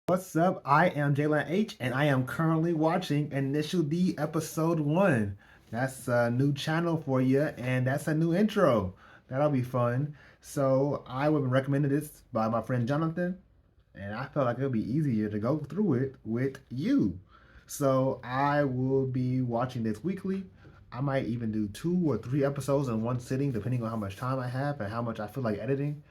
What's up? I am Jalen H, and I am currently watching Initial D Episode 1. That's a new channel for you, and that's a new intro. That'll be fun. So, I would recommend this by my friend Jonathan, and I felt like it would be easier to go through it with you. So, I will be watching this weekly. I might even do 2 or 3 episodes in one sitting, depending on how much time I have and how much I feel like editing,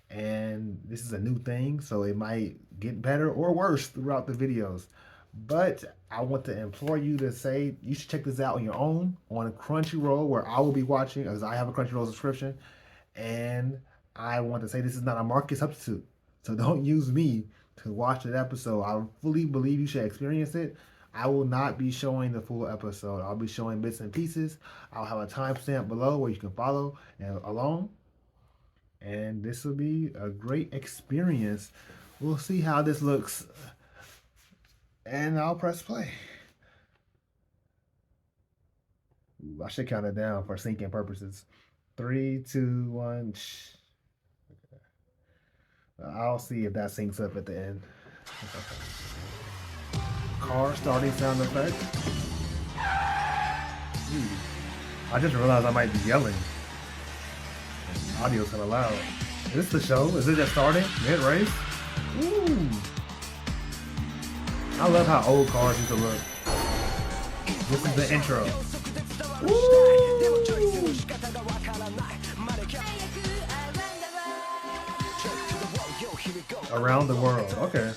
and this is a new thing, so it might get better or worse throughout the videos. But I want to implore you to say you should check this out on your own on Crunchyroll, where I will be watching, as I have a Crunchyroll subscription. And I want to say this is not a market substitute, so don't use me to watch an episode. I fully believe you should experience it. I will not be showing the full episode. I'll be showing bits and pieces. I'll have a timestamp below where you can follow and along, and this will be a great experience. We'll see how this looks, and I'll press play. Ooh, I should count it down for syncing purposes. Three, two, one. I'll see if that syncs up at the end. Car starting sound effect. I just realized I might be yelling. Audio's kind of loud. Is this the show? Is it just starting? Mid-race? Ooh. I love how old cars used to look. This is the intro. Ooh. Around the world. Okay.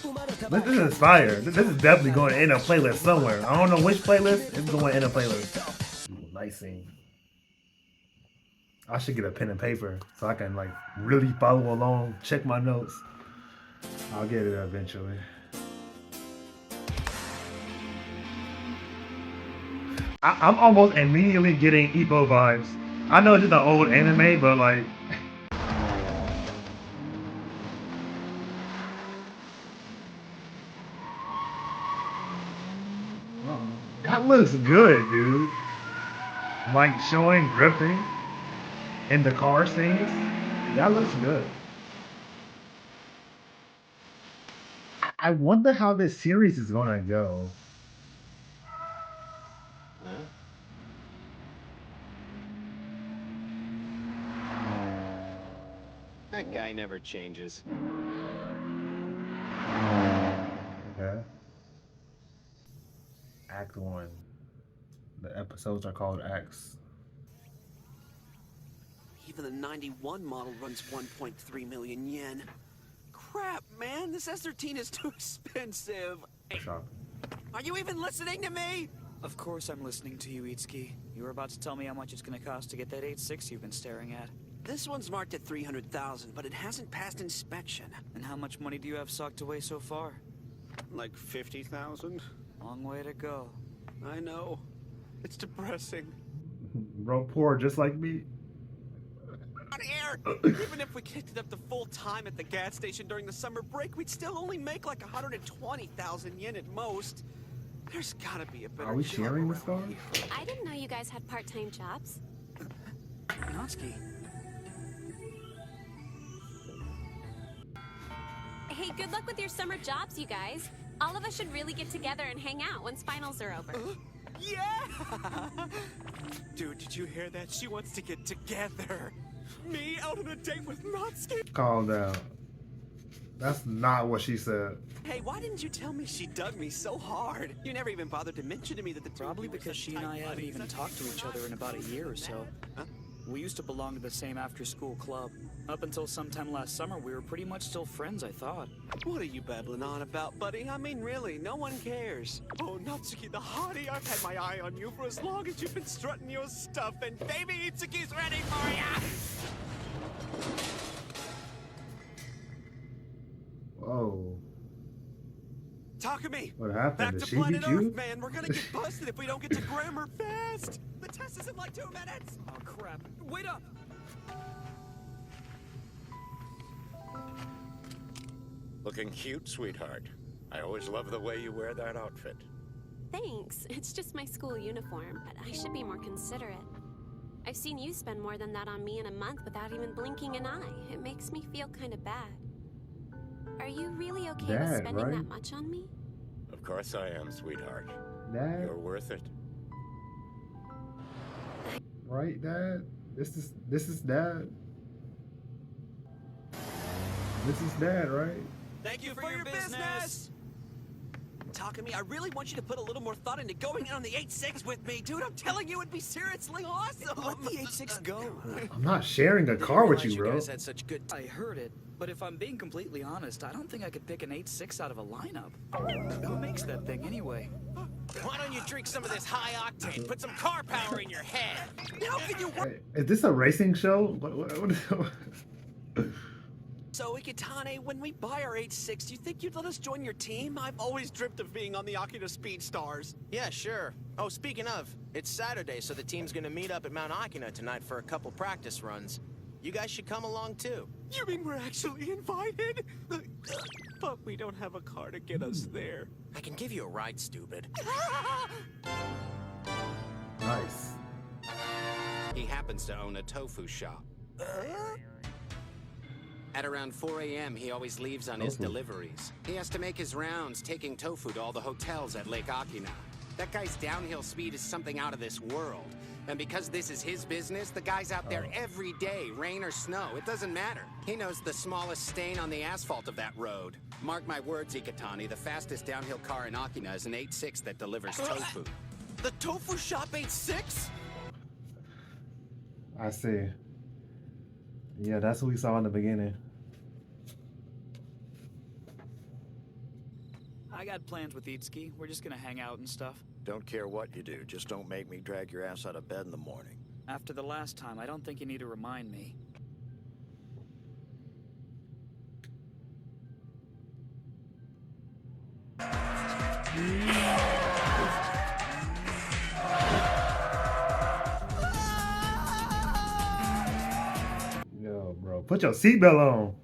This is fire. This is definitely going in a playlist somewhere. I don't know which playlist. It's going in a playlist. Ooh, nice scene. I should get a pen and paper so I can like really follow along, check my notes. I'll get it eventually. I'm almost immediately getting Ippo vibes. I know it's just an old anime, but like, that looks good, dude. Like showing drifting in the car scenes. That looks good. I wonder how this series is gonna go. That guy never changes. Okay. Act 1. The episodes are called acts. Even the 91 model runs 1.3 million yen. Crap, man, this S13 is too expensive. Shop. Are you even listening to me? Of course I'm listening to you, Itsuki. You were about to tell me how much it's gonna cost to get that 8.6 you've been staring at. This one's marked at 300,000, but it hasn't passed inspection. And how much money do you have socked away so far? Like 50,000? Long way to go. I know. It's depressing. Bro, poor just like me. On air! Even if we kicked it up to full time at the gas station during the summer break, we'd still only make like 120,000 yen at most. There's gotta be a better Are we job sharing the around stars? here. I didn't know you guys had part-time jobs. Natsuki. Hey, good luck with your summer jobs, you guys. All of us should really get together and hang out once finals are over. Yeah! Dude, did you hear that? She wants to get together. Me out on a date with Natsuki. Calm down. That's not what she said. Hey, why didn't you tell me she dug me so hard? You never even bothered to mention to me that the two Probably of you were because such she and tight I haven't buddies. even talked to each other in about a year or so. Huh? We used to belong to the same after-school club. Up until sometime last summer, we were pretty much still friends, I thought. What are you babbling on about, buddy? I mean, really, no one cares. Oh, Natsuki the hottie, I've had my eye on you for as long as you've been strutting your stuff, and baby Itsuki's ready for ya! Whoa. Talk to me! What happened? Back Did to she planet beat you? Earth, man! We're gonna get busted if we don't get to grammar fast! The test is in like 2 minutes! Oh, crap. Wait up! Looking cute, sweetheart. I always love the way you wear that outfit. Thanks. It's just my school uniform, but I should be more considerate. I've seen you spend more than that on me in a month without even blinking an eye. It makes me feel kind of bad. Are you really okay with Dad, spending right? that much on me? Of course I am, sweetheart. Dad, You're worth it. right, Dad? This is Dad. This is Dad, right? Thank you for your business. Takumi, I really want you to put a little more thought into going in on the 8-6 with me, dude. I'm telling you, it'd be seriously awesome. Let the 8-6 go. I'm not sharing a car with you, You bro. guys had such good. I heard it, but if I'm being completely honest, I don't think I could pick an 8-6 out of a lineup. Who makes that thing anyway? Why don't you drink some of this high octane? Put some car power in your head. How can you work Is this a racing show? so, Ikitane? When we buy our 8-6, do you think you'd let us join your team? I've always dreamt of being on the Akita Speed Stars. Yeah, sure. Oh, speaking of, it's Saturday, so the team's gonna meet up at Mount Akina tonight for a couple practice runs. You guys should come along too. You mean we're actually invited? But we don't have a car to get us there. I can give you a ride, stupid. Nice. He happens to own a tofu shop. At around 4 a.m., he always leaves on his Tofu. deliveries. He has to make his rounds taking tofu to all the hotels at Lake Akina. That guy's downhill speed is something out of this world. And because this is his business, the guy's out there every day, rain or snow. It doesn't matter. He knows the smallest stain on the asphalt of that road. Mark my words, Ikatani, the fastest downhill car in Akina is an 8.6 that delivers tofu. The Tofu Shop 8-6? I see. Yeah, that's what we saw in the beginning. I got plans with Itsuki. We're just gonna hang out and stuff. Don't care what you do, just don't make me drag your ass out of bed in the morning. After the last time, I don't think you need to remind me. Yo, bro, put your seatbelt on.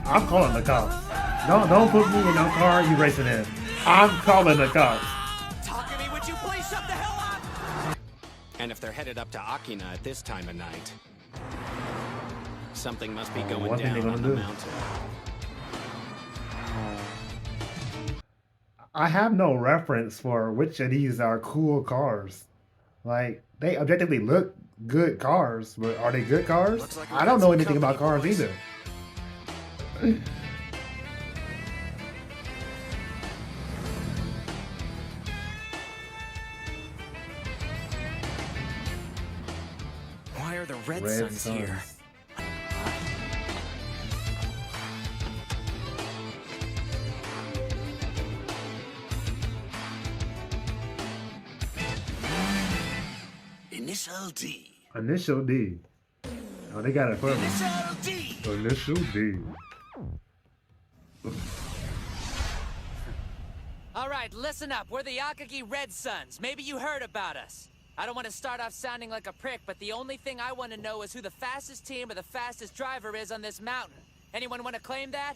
I'm calling the cops. Don't put me in no car you racing in. I'm calling the cops. Takumi, would you please shut the hell up? And if they're headed up to Akina at this time of night, something must be Oh, going what are they down gonna on the do? mountain. I have no reference for which of these are cool cars. Like, they objectively look good cars, but are they good cars? Looks like we I got don't know some anything about company, cars boys. either. Why are the Red, Red Suns here? Suns. Initial D. Initial D. Oh, they got it for me. Initial D. Initial D. All right, listen up. We're the Akagi Red Suns. Maybe you heard about us. I don't want to start off sounding like a prick, but the only thing I want to know is who the fastest team or the fastest driver is on this mountain. Anyone want to claim that?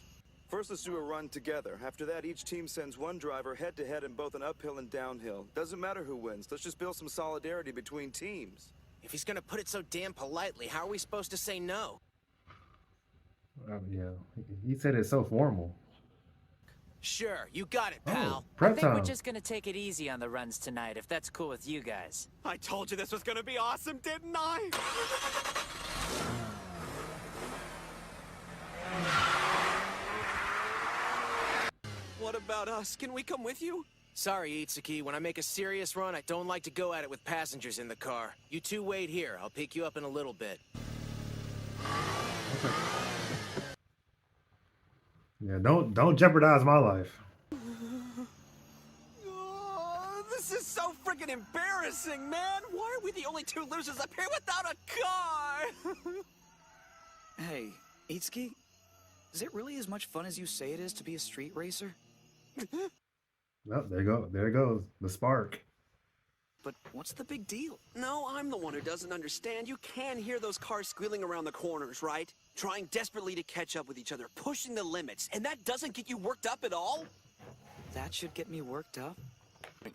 First, let's do a run together. After that, each team sends one driver head-to-head in both an uphill and downhill. Doesn't matter who wins. Let's just build some solidarity between teams. If he's gonna put it so damn politely, how are we supposed to say no? Yeah, he said it's so formal. Sure, you got it, pal. I Prep think we're time. just gonna take it easy on the runs tonight, if that's cool with you guys. I told you this was gonna be awesome, didn't I? What about us? Can we come with you? Sorry, Itsuki. When I make a serious run, I don't like to go at it with passengers in the car. You two wait here. I'll pick you up in a little bit. Yeah, don't jeopardize my life. Oh, this is so freaking embarrassing, man. Why are we the only two losers up here without a car? Hey, Itsuki, is it really as much fun as you say it is to be a street racer? Well, there it goes. The spark. But what's the big deal? No, I'm the one who doesn't understand. You can hear those cars squealing around the corners, right? Trying desperately to catch up with each other, pushing the limits, and that doesn't get you worked up at all? That should get me worked up.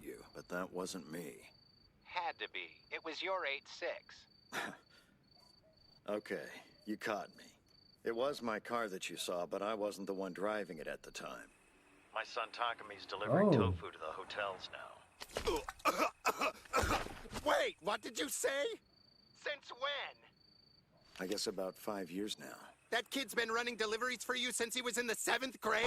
You, but that wasn't me. Had to be. It was your 8.6. Okay, you caught me. It was my car that you saw, but I wasn't the one driving it at the time. My son Takami's delivering tofu to the hotels now. Wait, what did you say? Since when? I guess about 5 years now. That kid's been running deliveries for you since he was in the 7th grade?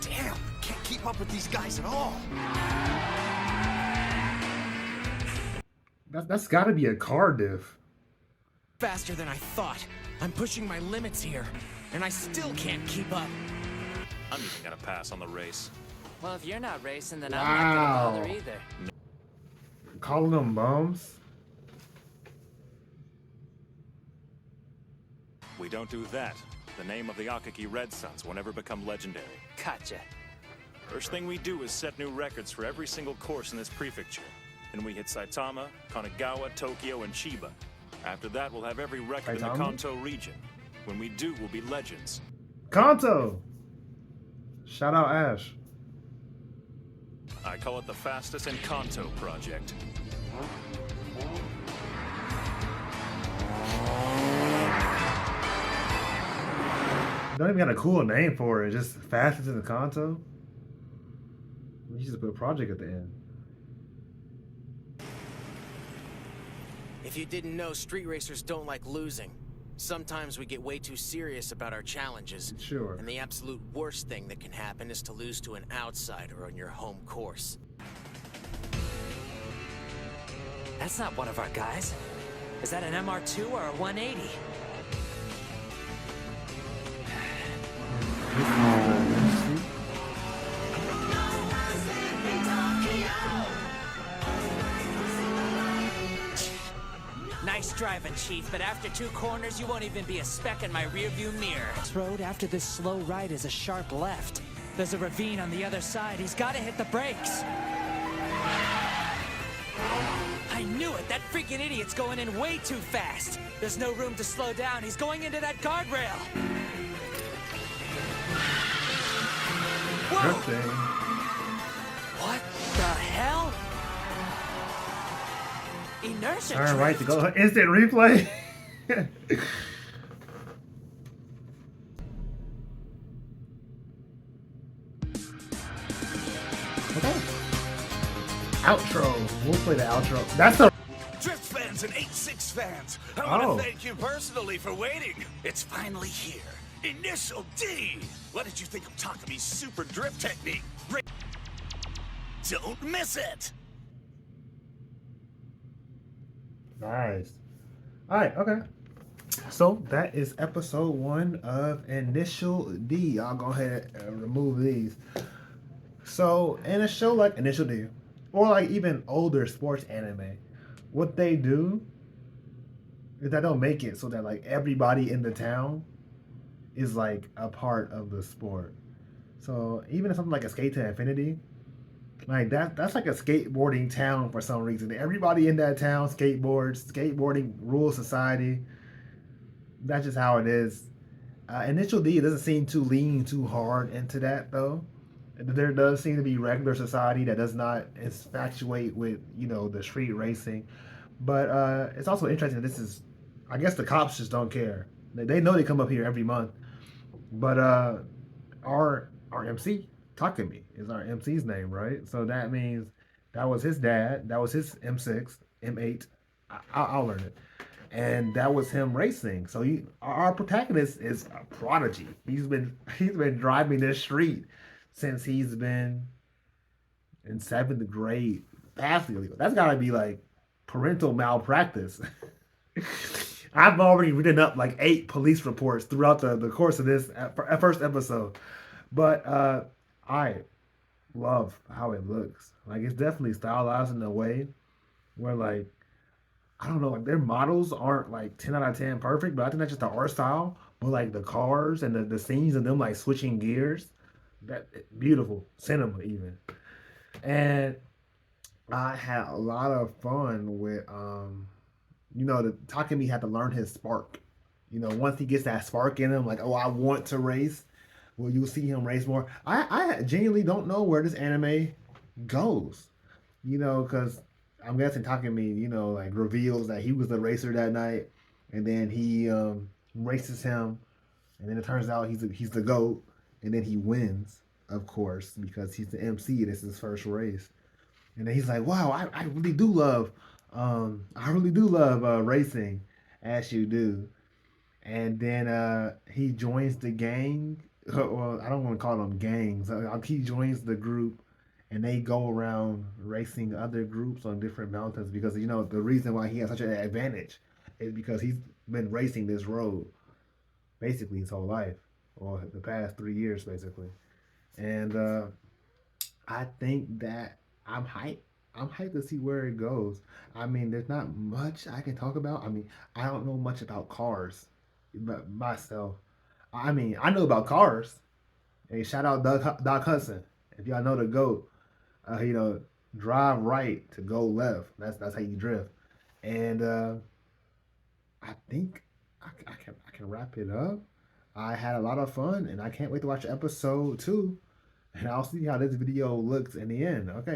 Damn, can't keep up with these guys at all. That's got to be a car diff. Faster than I thought. I'm pushing my limits here, and I still can't keep up. I'm even gonna pass on the race. Well, if you're not racing, then I'm not gonna bother either. Calling them bums? We don't do that. The name of the Akagi Red Suns will never become legendary. Gotcha. First thing we do is set new records for every single course in this prefecture. Then we hit Saitama, Kanagawa, Tokyo, and Chiba. After that, we'll have every record in the Kanto region. When we do, we'll be legends. Kanto! Shout out Ash. I call it the fastest in Kanto project. Don't even got a cool name for it. Just fastest in the Kanto. You just put a project at the end. If you didn't know, street racers don't like losing. Sometimes we get way too serious about our challenges. Sure. And the absolute worst thing that can happen is to lose to an outsider on your home course. That's not one of our guys. Is that an MR2 or a 180? Nice driving, Chief, but after 2 corners, you won't even be a speck in my rearview mirror. This road after this slow right is a sharp left. There's a ravine on the other side. He's got to hit the brakes. I knew it! That freaking idiot's going in way too fast. There's no room to slow down. He's going into that guardrail. Whoa! What the hell? Inertia. Turn right to go. Instant replay. Okay. Outro. We'll play the outro. That's the Drift fans and 8-6 fans, I want to thank you personally for waiting. It's finally here. Initial D. What did you think of Takami's super drift technique? Don't miss it. Nice. All right. Okay. So that is episode 1 of Initial D. I'll go ahead and remove these. So in a show like Initial D, or like even older sports anime, what they do is that they'll make it so that like everybody in the town is like a part of the sport. So even if something like Escape to Infinity, like that's like a skateboarding town for some reason. Everybody in that town skateboarding rules society. That's just how it is. Initial D doesn't seem to lean too hard into that though. There does seem to be regular society that does not infatuate with, you know, the street racing. But it's also interesting that this is, I guess the cops just don't care. They know they come up here every month. But our MC, Takami, is our MC's name, right? So that means that was his dad. That was his M6, M8. I'll learn it. And that was him racing. So our protagonist is a prodigy. He's been driving this street since he's been in 7th grade. Vastly illegal. That's got to be like parental malpractice. I've already written up like 8 police reports throughout the course of this first episode. But I love how it looks. Like, it's definitely stylized in a way where, like, I don't know, like their models aren't like 10 out of 10 perfect, but I think that's just the art style. But like the cars and the scenes of them like switching gears, that beautiful cinema even. And I had a lot of fun with the Takemi had to learn his spark. Once he gets that spark in him, like, oh, I want to race. Well, you'll see him race more. I genuinely don't know where this anime goes. Because I'm guessing Takemi, like reveals that he was the racer that night, and then he races him, and then it turns out he's the GOAT, and then he wins, of course, because he's the MC. This is his first race, and then he's like, "Wow, I really do love, racing, as you do." And then he joins the gang. Well, I don't want to call them gangs. He joins the group, and they go around racing other groups on different mountains because the reason why he has such an advantage is because he's been racing this road basically his whole life, or the past 3 years basically. And I think that I'm hyped. I'm hyped to see where it goes. I mean, there's not much I can talk about. I mean, I don't know much about cars, but myself. I mean, I know about cars. Hey, shout out Doc Hudson. If y'all know the GOAT, drive right to go left. That's how you drift. And I think I can wrap it up. I had a lot of fun, and I can't wait to watch episode 2. And I'll see how this video looks in the end. Okay.